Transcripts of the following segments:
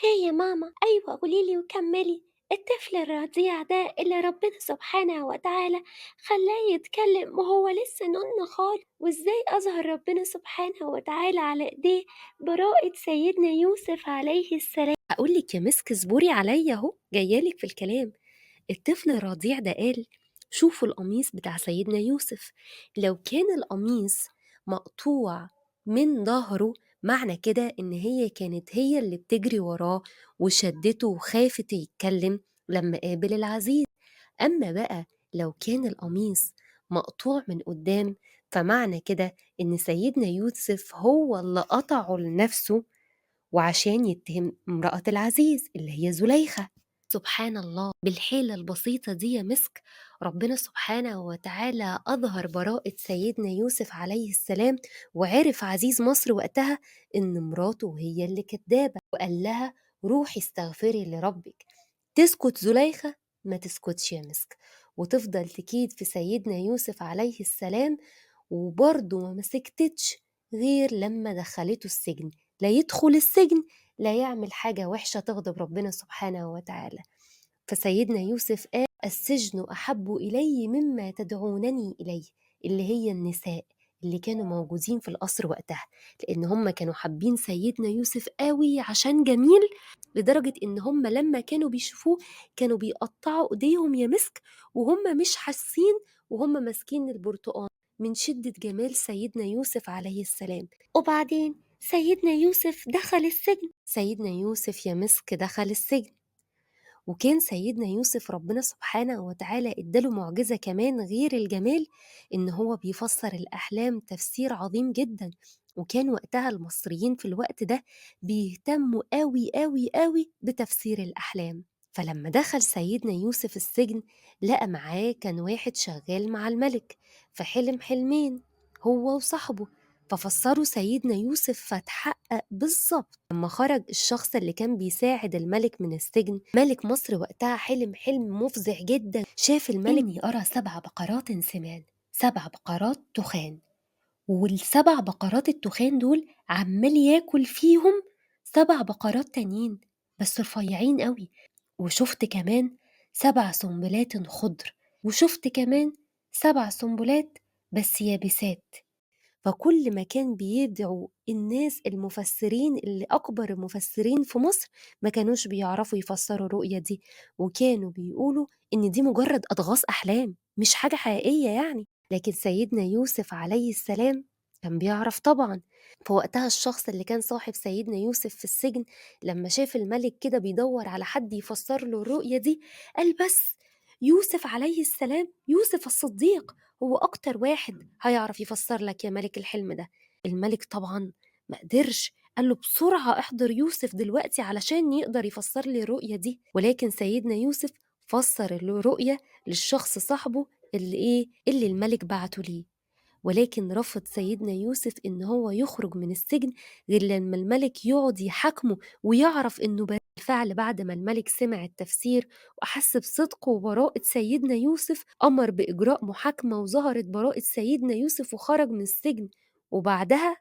هي يا ماما، أيوة قوليلي وكملي. الطفل الرضيع ده اللي ربنا سبحانه وتعالى خلاه يتكلم وهو لسه نون خالص، وازاي أظهر ربنا سبحانه وتعالى على ايديه براءة سيدنا يوسف عليه السلام. هقولك يا مسك اصبري عليا اهو جايالك في الكلام. الطفل الرضيع ده قال: شوفوا القميص بتاع سيدنا يوسف، لو كان القميص مقطوع من ظهره معنى كده ان هي كانت هي اللي بتجري وراه وشدته وخافت يتكلم لما قابل العزيز. اما بقى لو كان القميص مقطوع من قدام فمعنى كده ان سيدنا يوسف هو اللي قطعه لنفسه وعشان يتهم امرأة العزيز اللي هي زليخة. سبحان الله، بالحيلة البسيطة دي يا مسك ربنا سبحانه وتعالى أظهر براءة سيدنا يوسف عليه السلام، وعرف عزيز مصر وقتها إن مراته هي اللي كدابة، وقال لها روحي استغفري لربك. تسكت زليخة؟ ما تسكتش يا مسك، وتفضل تكيد في سيدنا يوسف عليه السلام، وبرضه ما مسكتش غير لما دخلته السجن. لا يدخل السجن لا يعمل حاجة وحشة تغضب ربنا سبحانه وتعالى. فسيدنا يوسف قال: السجن أحب إلي مما تدعونني إليه، اللي هي النساء اللي كانوا موجودين في القصر وقتها، لأن هم كانوا حابين سيدنا يوسف قوي عشان جميل، لدرجة إن هم لما كانوا بيشوفوه كانوا بيقطعوا إيديهم يا مسك وهم مش حاسين، وهم ماسكين البرتقال من شدة جمال سيدنا يوسف عليه السلام. وبعدين سيدنا يوسف دخل السجن. سيدنا يوسف يا مسك دخل السجن، وكان سيدنا يوسف ربنا سبحانه وتعالى اداله معجزة كمان غير الجمال، ان هو بيفسر الأحلام تفسير عظيم جدا. وكان وقتها المصريين في الوقت ده بيهتموا قوي قوي قوي بتفسير الأحلام. فلما دخل سيدنا يوسف السجن لقى معاه كان واحد شغال مع الملك، فحلم حلمين هو وصاحبه، ففسروا سيدنا يوسف فتحقق بالظبط. لما خرج الشخص اللي كان بيساعد الملك من السجن، ملك مصر وقتها حلم مفزع جدا. شاف الملك: إني أرى 7 بقرات سمان، 7 بقرات تخان، وال7 بقرات التخان دول عمال ياكل فيهم 7 بقرات تانيين بس رفيعين قوي. وشفت كمان 7 سنبلات خضر، وشفت كمان 7 سنبلات بس يابسات. فكل ما كان بيدعوا الناس المفسرين اللي أكبر المفسرين في مصر ما كانوش بيعرفوا يفسروا الرؤية دي، وكانوا بيقولوا إن دي مجرد أضغاث أحلام مش حاجة حقيقية يعني. لكن سيدنا يوسف عليه السلام كان بيعرف طبعا. فوقتها الشخص اللي كان صاحب سيدنا يوسف في السجن لما شاف الملك كده بيدور على حد يفسر له الرؤية دي قال: بس يوسف عليه السلام، يوسف الصديق هو أكتر واحد هيعرف يفسر لك يا ملك الحلم ده. الملك طبعا ما قدرش، قال له بسرعة احضر يوسف دلوقتي علشان يقدر يفسر لي الرؤية دي. ولكن سيدنا يوسف فسر الرؤية للشخص صاحبه اللي الملك بعته ليه. ولكن رفض سيدنا يوسف إن هو يخرج من السجن غير لما الملك يقعد يحاكمه ويعرف إنه بريء. بالفعل بعد ما الملك سمع التفسير وأحس بصدق وبراءة سيدنا يوسف أمر بإجراء محاكمة وظهرت براءة سيدنا يوسف وخرج من السجن. وبعدها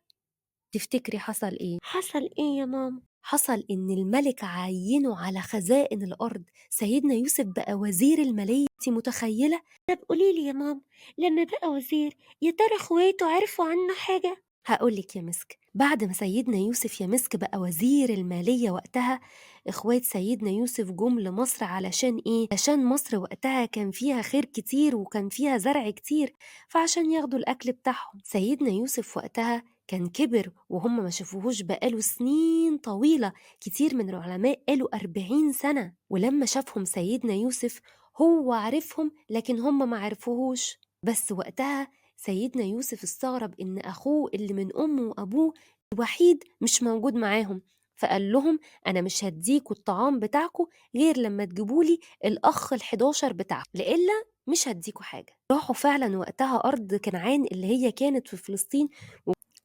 تفتكري حصل إيه؟ حصل ايه يا ماما؟ حصل إن الملك عينه على خزائن الأرض، سيدنا يوسف بقى وزير المالية. انت متخيلة؟ طب قوليلي يا ماما، لما بقى وزير يا ترى اخواته عرفوا عنه حاجة؟ هقولك يا مسك، بعد ما سيدنا يوسف يا مسك بقى وزير المالية وقتها، اخوات سيدنا يوسف جم لمصر علشان ايه؟ عشان مصر وقتها كان فيها خير كتير وكان فيها زرع كتير، فعشان ياخدوا الأكل بتاعهم. سيدنا يوسف وقتها كان كبر وهم ما شافوهوش بقاله سنين طويلة، كتير من العلماء قالوا 40 سنة. ولما شافهم سيدنا يوسف هو عرفهم لكن هم ما عرفوهوش. بس وقتها سيدنا يوسف استغرب إن أخوه اللي من أمه وأبوه الوحيد مش موجود معاهم، فقال لهم: أنا مش هديكوا الطعام بتاعكوا غير لما تجيبولي الأخ ال11 بتاعكم، لإلا مش هديكوا حاجة. راحوا فعلا وقتها أرض كنعان اللي هي كانت في فلسطين،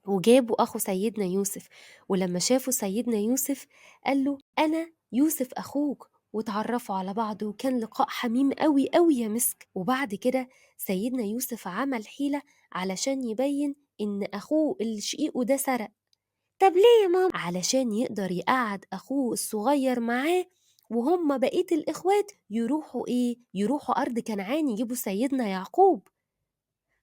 وجابوا أخو سيدنا يوسف. ولما شافوا سيدنا يوسف قال له: أنا يوسف أخوك، وتعرفوا على بعض وكان لقاء حميم قوي قوي يا مسك. وبعد كده سيدنا يوسف عمل حيلة علشان يبين إن أخوه اللي شقيقه ده سرق، طب ليه يا ماما؟ علشان يقدر يقعد أخوه الصغير معاه، وهم بقية الإخوات يروحوا إيه؟ يروحوا أرض كنعان يجيبوا سيدنا يعقوب.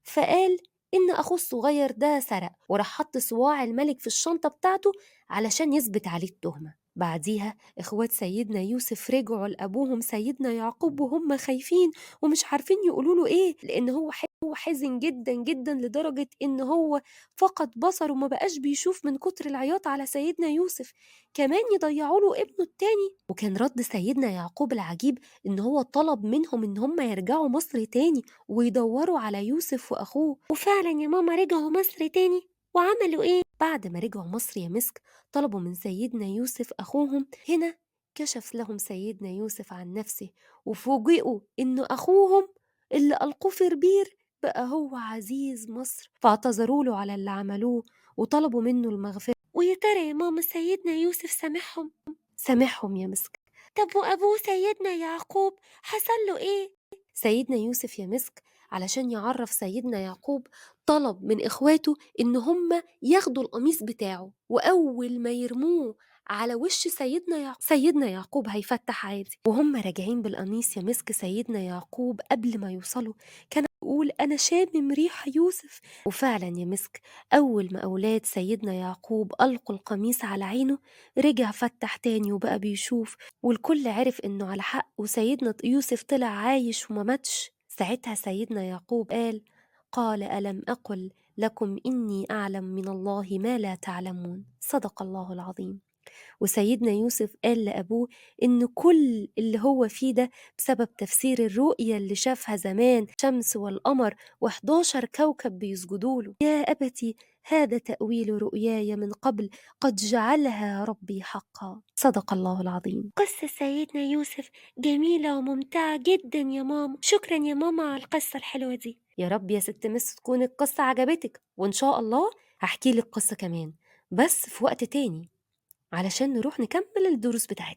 فقال إن أخوه الصغير ده سرق، وراح حط صواع الملك في الشنطة بتاعته علشان يثبت عليه التهمة. بعديها إخوات سيدنا يوسف رجعوا لأبوهم سيدنا يعقوب وهم خايفين ومش عارفين يقولوا له إيه، لأن هو حزن جدا جدا لدرجة إن هو فقد بصره وما بقاش بيشوف من كتر العياط على سيدنا يوسف، كمان يضيعوا له ابنه التاني. وكان رد سيدنا يعقوب العجيب إن هو طلب منهم إن هم يرجعوا مصر تاني ويدوروا على يوسف وأخوه. وفعلا يا ماما رجعوا مصر تاني، وعملوا ايه؟ بعد ما رجعوا مصر يا مسك طلبوا من سيدنا يوسف أخوهم. هنا كشف لهم سيدنا يوسف عن نفسه، وفوجئوا إن أخوهم اللي ألقوه في ربير بقى هو عزيز مصر، فاعتذروا له على اللي عملوه وطلبوا منه المغفرة. ويا ترى يا ماما سيدنا يوسف سامحهم؟ سامحهم يا مسك. طب وابوه سيدنا يعقوب حصل له ايه؟ سيدنا يوسف يا مسك علشان يعرف سيدنا يعقوب طلب من إخواته إن هم ياخدوا القميص بتاعه، وأول ما يرموه على وش سيدنا يعقوب هيفتح عادي. وهم راجعين بالقميص يا مسك سيدنا يعقوب قبل ما يوصلوا كان يقول أنا شامم ريح يوسف. وفعلا يا مسك أول ما أولاد سيدنا يعقوب ألقوا القميص على عينه رجع فتح تاني وبقى بيشوف، والكل عرف إنه على حق وسيدنا يوسف طلع عايش وما ماتش. ساعتها سيدنا يعقوب قال ألم أقل لكم إني أعلم من الله ما لا تعلمون. صدق الله العظيم. وسيدنا يوسف قال لأبوه إن كل اللي هو فيه ده بسبب تفسير الرؤية اللي شافها زمان شمس والقمر و11 كوكب بيسجدوا له. يا أبتي هذا تأويل رؤياي من قبل قد جعلها ربي حقا. صدق الله العظيم. قصة سيدنا يوسف جميلة وممتعة جدا يا ماما، شكرا يا ماما على القصة الحلوة دي. يا رب يا ست مس تكون القصة عجبتك، وإن شاء الله هحكي لك قصة كمان بس في وقت تاني علشان نروح نكمل الدروس بتاعتنا.